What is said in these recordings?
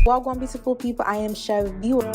Welcome, beautiful people. I am Chef Viewer.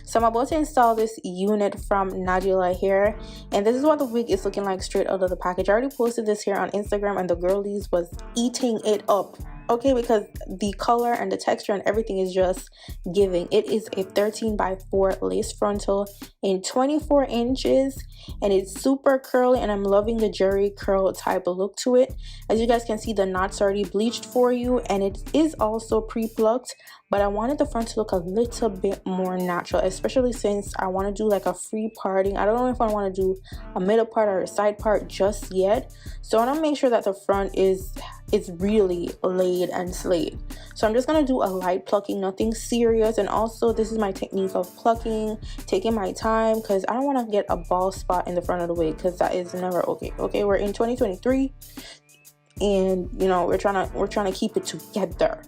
So I'm about to install this unit from Nadula Hair, and this is what the wig is looking like straight out of the package. I already posted this here on Instagram, and the girlies was eating it up, okay, because the color and the texture and everything is just giving. It is a 13x4 lace frontal in 24 inches, and it's super curly, and I'm loving the jerry curl type of look to it. As you guys can see, the knots already bleached for you, and it is also pre-plucked, but I wanted the front to look a little bit more natural, especially since I want to do like a free parting. I don't know if I want to do a middle part or a side part just yet, so I want to make sure that the front is really laid and slayed. So I'm just gonna do a light plucking, nothing serious. And also, this is my technique of plucking, taking my time, because I don't want to get a bald spot in the front of the wig, because that is never okay. Okay, we're in 2023, and you know, we're trying to keep it together.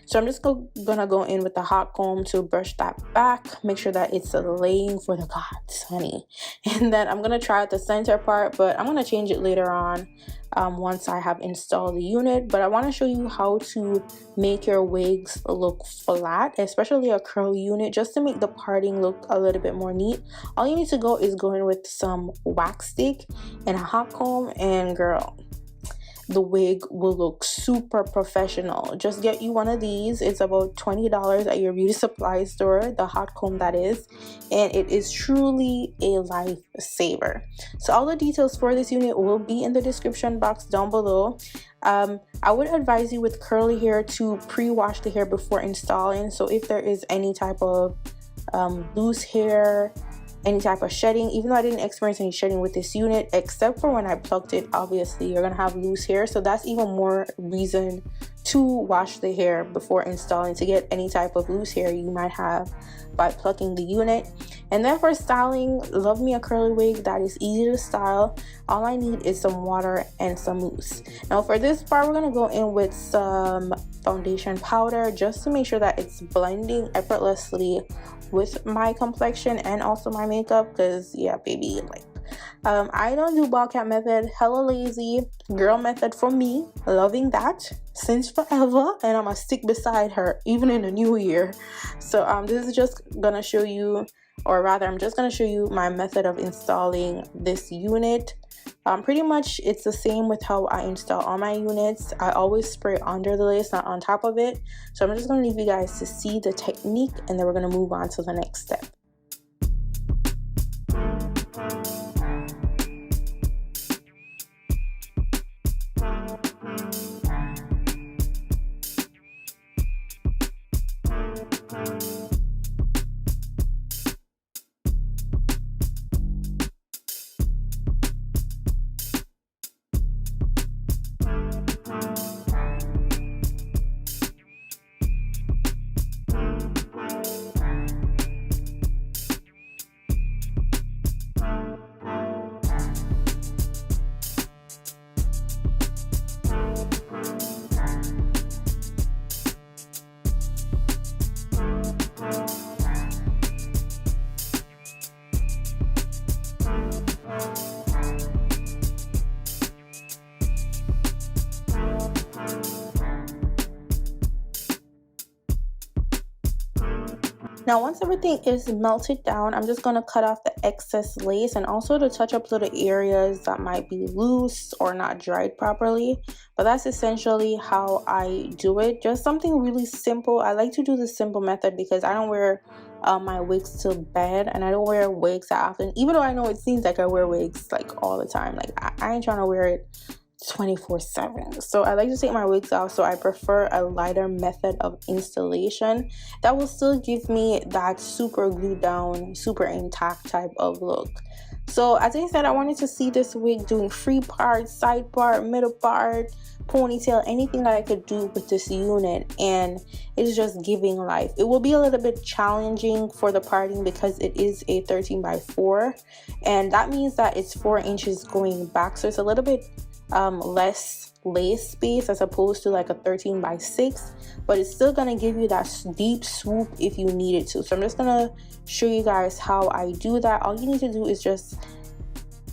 So I'm just gonna go in with the hot comb to brush that back, make sure that it's laying for the gods, honey. And then I'm gonna try out the center part, but I'm gonna change it later on once I have installed the unit. But I want to show you how to make your wigs look flat, especially a curl unit, just to make the parting look a little bit more neat. All you need to go is go in with some wax stick and a hot comb, and girl, the wig will look super professional. Just get you one of these. It's about $20 at your beauty supply store, the hot comb that is, and it is truly a lifesaver. So all the details for this unit will be in the description box down below. I would advise you with curly hair to pre-wash the hair before installing. So if there is any type of loose hair, any type of shedding, even though I didn't experience any shedding with this unit, except for when I plucked it, obviously you're gonna have loose hair, so that's even more reason to wash the hair before installing, to get any type of loose hair you might have by plucking the unit. And then for styling, love me a curly wig that is easy to style. All I need is some water and some mousse. Now for this part, we're gonna go in with some foundation powder just to make sure that it's blending effortlessly with my complexion and also my makeup, because yeah baby, like I don't do ball cap method, hella lazy girl method for me, loving that since forever, and I'm gonna stick beside her even in the new year. So this is just gonna show you, or rather I'm just gonna show you my method of installing this unit. Pretty much it's the same with how I install all my units. I always spray under the lace, not on top of it. So I'm just going to leave you guys to see the technique, and then we're going to move on to the next step. Now once everything is melted down, I'm just going to cut off the excess lace, and also to touch up little areas that might be loose or not dried properly. But that's essentially how I do it. Just something really simple. I like to do the simple method because I don't wear my wigs to bed, and I don't wear wigs that often, even though I know it seems like I wear wigs like all the time. Like I ain't trying to wear it 24/7. So I like to take my wigs off, so I prefer a lighter method of installation that will still give me that super glued down, super intact type of look. So as I said, I wanted to see this wig doing free part, side part, middle part, ponytail, anything that I could do with this unit, and it's just giving life. It will be a little bit challenging for the parting because it is a 13x4, and that means that it's 4 inches going back, so it's a little bit less lace space as opposed to like a 13x6, but it's still gonna give you that deep swoop if you need it to. So I'm just gonna show you guys how I do that. All you need to do is just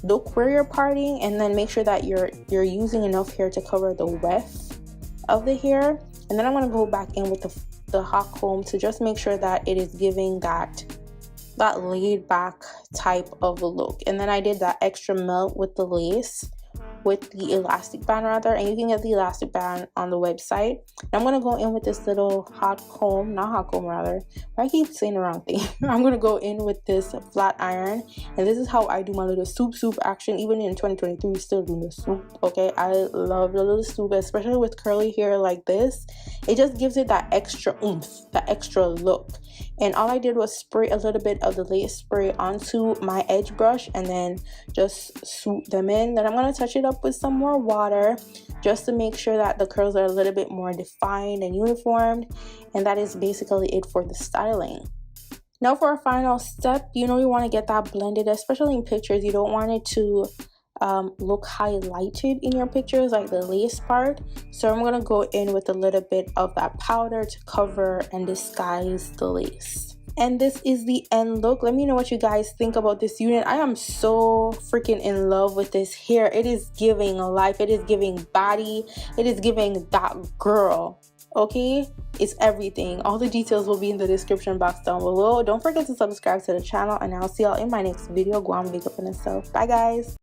look where you're parting, and then make sure that you're using enough hair to cover the weft of the hair. And then I'm going to go back in with the hot comb to just make sure that it is giving that laid back type of a look. And then I did that extra melt with the lace, with the elastic band rather, and you can get the elastic band on the website. And I'm gonna go in with this little hot comb, not hot comb rather, I keep saying the wrong thing. I'm gonna go in with this flat iron, and this is how I do my little swoop action. Even in 2023, still doing the swoop. Okay, I love the little swoop, especially with curly hair like this. It just gives it that extra oomph, that extra look. And all I did was spray a little bit of the lace spray onto my edge brush and then just swoop them in. Then I'm going to touch it up with some more water just to make sure that the curls are a little bit more defined and uniformed. And that is basically it for the styling. Now for a final step, you know, you want to get that blended, especially in pictures. You don't want it to look highlighted in your pictures, like the lace part. So I'm gonna go in with a little bit of that powder to cover and disguise the lace. And this is the end look. Let me know what you guys think about this unit. I am so freaking in love with this hair. It is giving life, it is giving body, it is giving that girl. Okay, it's everything. All the details will be in the description box down below. Don't forget to subscribe to the channel, and I'll see y'all in my next video. Go on, big up on yourself. Bye guys.